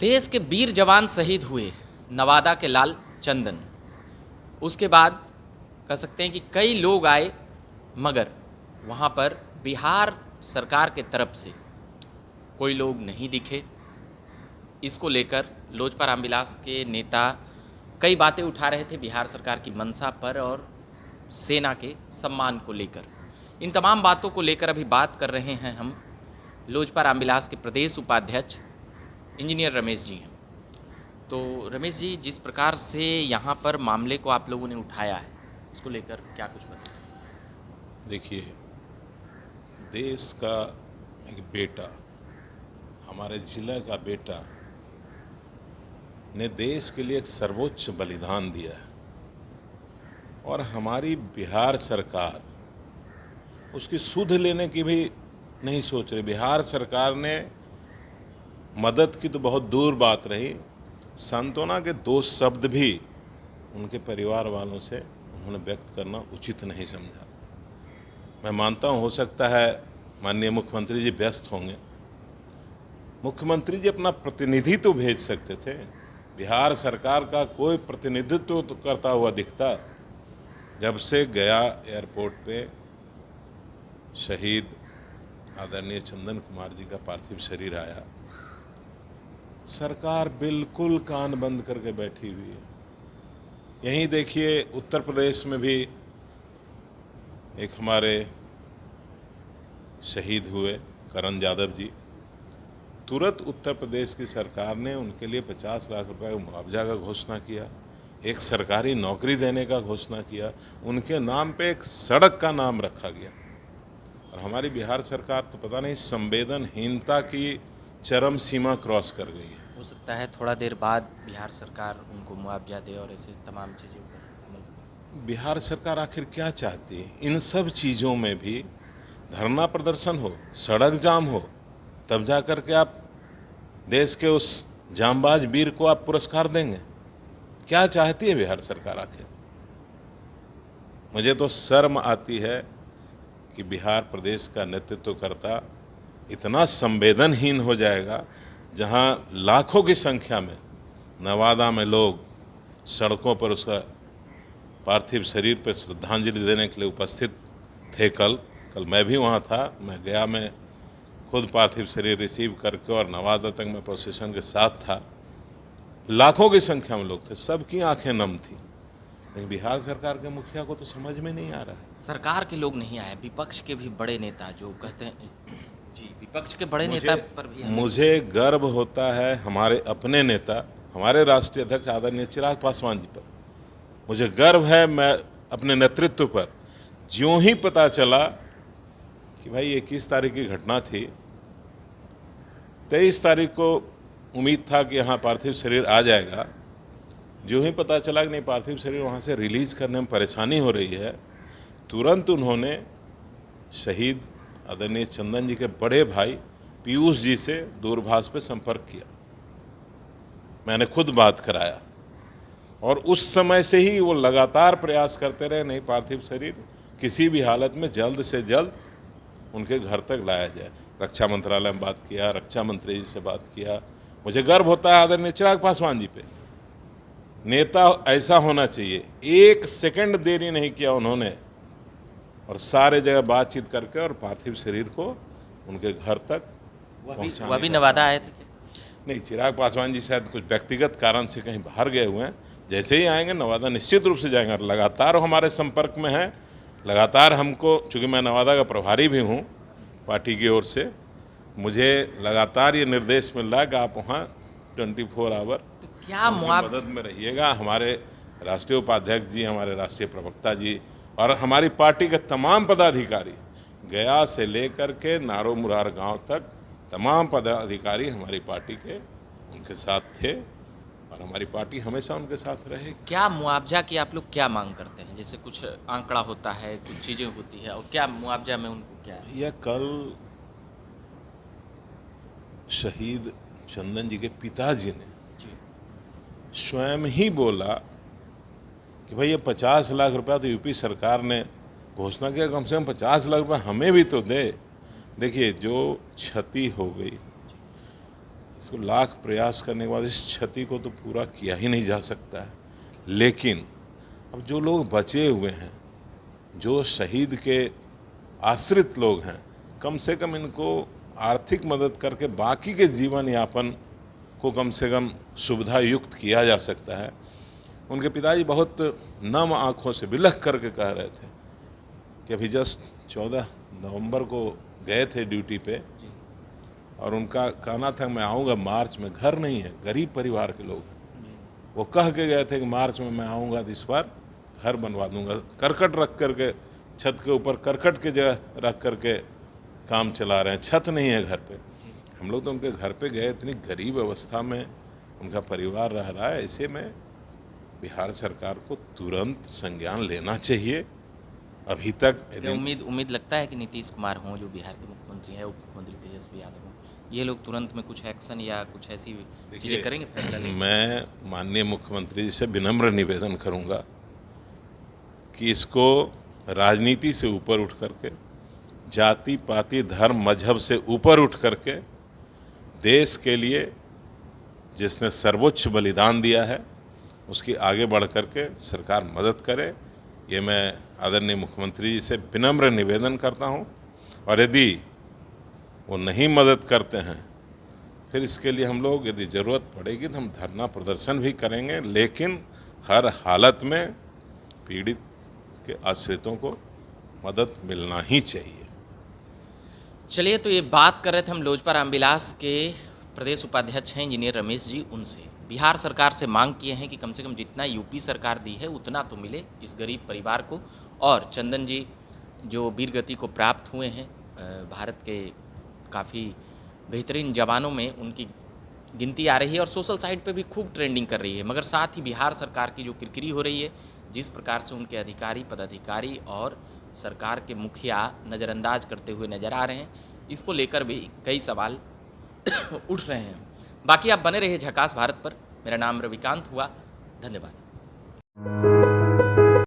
देश के वीर जवान शहीद हुए नवादा के लाल चंदन। उसके बाद कह सकते हैं कि कई लोग आए, मगर वहाँ पर बिहार सरकार के तरफ से कोई लोग नहीं दिखे। इसको लेकर लोजपा रामविलास के नेता कई बातें उठा रहे थे बिहार सरकार की मंशा पर और सेना के सम्मान को लेकर। इन तमाम बातों को लेकर अभी बात कर रहे हैं हम। लोजपा रामविलास के प्रदेश उपाध्यक्ष इंजीनियर रमेश जी हैं। तो रमेश जी, जिस प्रकार से यहाँ पर मामले को आप लोगों ने उठाया है, इसको लेकर क्या कुछ बताएं? देखिए, देश का एक बेटा, हमारे जिला का बेटा ने देश के लिए एक सर्वोच्च बलिदान दिया है और हमारी बिहार सरकार उसकी सुध लेने की भी नहीं सोच रही। बिहार सरकार ने मदद की तो बहुत दूर बात रही, सांत्वना के दो शब्द भी उनके परिवार वालों से उन्होंने व्यक्त करना उचित नहीं समझा। मैं मानता हूँ, हो सकता है माननीय मुख्यमंत्री जी व्यस्त होंगे, मुख्यमंत्री जी अपना प्रतिनिधि तो भेज सकते थे। बिहार सरकार का कोई प्रतिनिधित्व तो करता हुआ दिखता। जब से गया एयरपोर्ट पे शहीद आदरणीय चंदन कुमार जी का पार्थिव शरीर आया, सरकार बिल्कुल कान बंद करके बैठी हुई है। यहीं देखिए, उत्तर प्रदेश में भी एक हमारे शहीद हुए करण यादव जी। तुरंत उत्तर प्रदेश की सरकार ने उनके लिए 50 लाख रुपए का मुआवजा का घोषणा किया, एक सरकारी नौकरी देने का घोषणा किया, उनके नाम पे एक सड़क का नाम रखा गया। और हमारी बिहार सरकार तो पता नहीं संवेदनहीनता की चरम सीमा क्रॉस कर गई है। हो सकता है थोड़ा देर बाद बिहार सरकार उनको मुआवजा दे और ऐसे तमाम चीज़ों पर अमल। बिहार सरकार आखिर क्या चाहती है? इन सब चीज़ों में भी धरना प्रदर्शन हो, सड़क जाम हो, तब जा कर के आप देश के उस जांबाज वीर को आप पुरस्कार देंगे? क्या चाहती है बिहार सरकार आखिर? मुझे तो शर्म आती है कि बिहार प्रदेश का नेतृत्व करता इतना संवेदनहीन हो जाएगा, जहां लाखों की संख्या में नवादा में लोग सड़कों पर उसका पार्थिव शरीर पर श्रद्धांजलि देने के लिए उपस्थित थे। कल मैं भी वहां था। मैं गया, मैं खुद पार्थिव शरीर रिसीव करके और नवादा तक मैं प्रोसेशन के साथ था। लाखों की संख्या में लोग थे, सबकी आंखें नम थी। लेकिन बिहार सरकार के मुखिया को तो समझ में नहीं आ रहा है। सरकार के लोग नहीं आए, विपक्ष के भी बड़े नेता जो कहते हैं जी, विपक्ष के बड़े नेता पर भी मुझे गर्व होता है हमारे अपने नेता, हमारे राष्ट्रीय अध्यक्ष आदरणीय चिराग पासवान जी पर। मुझे गर्व है मैं अपने नेतृत्व पर। ज्यों ही पता चला कि भाई 21 तारीख की घटना थी, 23 तारीख को उम्मीद था कि यहाँ पार्थिव शरीर आ जाएगा। जो ही पता चला कि नहीं, पार्थिव शरीर वहाँ से रिलीज करने में परेशानी हो रही है, तुरंत उन्होंने शहीद आदरणीय चंदन जी के बड़े भाई पीयूष जी से दूरभाष पे संपर्क किया। मैंने खुद बात कराया और उस समय से ही वो लगातार प्रयास करते रहे, नहीं पार्थिव शरीर किसी भी हालत में जल्द से जल्द उनके घर तक लाया जाए। रक्षा मंत्रालय में बात किया, रक्षा मंत्री जी से बात किया। मुझे गर्व होता है आदरणीय चिराग पासवान जी पे। नेता ऐसा होना चाहिए, एक सेकंड देरी नहीं किया उन्होंने और सारे जगह बातचीत करके और पार्थिव शरीर को उनके घर तक पहुंचाने। वह भी नवादा आए थे क्या? नहीं, चिराग पासवान जी शायद कुछ व्यक्तिगत कारण से कहीं बाहर गए हुए हैं। जैसे ही आएंगे नवादा निश्चित रूप से जाएंगे और लगातार हमारे संपर्क में हैं। लगातार हमको, चूँकि मैं नवादा का प्रभारी भी हूँ पार्टी की ओर से, मुझे लगातार ये निर्देश मिल रहा है कि आप वहाँ 24 आवर तो क्या मदद में रहिएगा। हमारे राष्ट्रीय उपाध्यक्ष जी, हमारे राष्ट्रीय प्रवक्ता जी और हमारी पार्टी के तमाम पदाधिकारी, गया से लेकर के नारो मुरार गांव तक तमाम पदाधिकारी हमारी पार्टी के उनके साथ थे और हमारी पार्टी हमेशा उनके साथ रहे। क्या मुआवजा की आप लोग क्या मांग करते हैं? जैसे कुछ आंकड़ा होता है, कुछ चीज़ें होती है, और क्या मुआवजा में उनको क्या है? यह कल शहीद चंदन जी के पिताजी ने स्वयं ही बोला कि भाई ये 50 लाख रुपया तो यूपी सरकार ने घोषणा किया, कम से कम 50 लाख रुपया हमें भी तो दे। देखिए, जो क्षति हो गई, तो लाख प्रयास करने के बाद इस क्षति को तो पूरा किया ही नहीं जा सकता है। लेकिन अब जो लोग बचे हुए हैं, जो शहीद के आश्रित लोग हैं, कम से कम इनको आर्थिक मदद करके बाकी के जीवन यापन को कम से कम सुविधा युक्त किया जा सकता है। उनके पिताजी बहुत नम आंखों से बिलख करके कह रहे थे कि अभी जस्ट 14 नवंबर को गए थे ड्यूटी पे, और उनका कहना था मैं आऊँगा मार्च में। घर नहीं है, गरीब परिवार के लोग हैं। वो कह के गए थे कि मार्च में मैं आऊँगा तो इस बार घर बनवा दूंगा। करकट रख करके, छत के ऊपर करकट के जगह रख करके काम चला रहे हैं, छत नहीं है घर पे। हम लोग तो उनके घर पे गए, इतनी गरीब अवस्था में उनका परिवार रह रहा है। ऐसे में बिहार सरकार को तुरंत संज्ञान लेना चाहिए। अभी तक उम्मीद लगता है कि नीतीश कुमार हों जो बिहार के मुख्यमंत्री हैं, उप मुख्यमंत्री तेजस्वी यादव हों, ये लोग तुरंत में कुछ एक्शन या कुछ ऐसी चीज़ें करेंगे, फैसला लेंगे? मैं माननीय मुख्यमंत्री जी से विनम्र निवेदन करूंगा कि इसको राजनीति से ऊपर उठ करके, जाति पाति धर्म मजहब से ऊपर उठ करके देश के लिए जिसने सर्वोच्च बलिदान दिया है उसकी आगे बढ़ करके सरकार मदद करे। ये मैं आदरणीय मुख्यमंत्री जी से विनम्र निवेदन करता हूं। और यदि वो नहीं मदद करते हैं, फिर इसके लिए हम लोग, यदि ज़रूरत पड़ेगी तो हम धरना प्रदर्शन भी करेंगे, लेकिन हर हालत में पीड़ित के आश्रितों को मदद मिलना ही चाहिए। चलिए, तो ये बात कर रहे थे हम लोजपा रामविलास के प्रदेश उपाध्यक्ष हैं इंजीनियर रमेश जी। उनसे बिहार सरकार से मांग किए हैं कि कम से कम जितना यूपी सरकार दी है उतना तो मिले इस गरीब परिवार को। और चंदन जी जो वीर गति को प्राप्त हुए हैं, भारत के काफ़ी बेहतरीन जवानों में उनकी गिनती आ रही है और सोशल साइट पे भी खूब ट्रेंडिंग कर रही है। मगर साथ ही बिहार सरकार की जो किरकिरी हो रही है, जिस प्रकार से उनके अधिकारी, पदाधिकारी और सरकार के मुखिया नज़रअंदाज करते हुए नज़र आ रहे हैं, इसको लेकर भी कई सवाल उठ रहे हैं। बाकी आप बने रहिए झकास भारत पर। मेरा नाम रविकांत हुआ। धन्यवाद।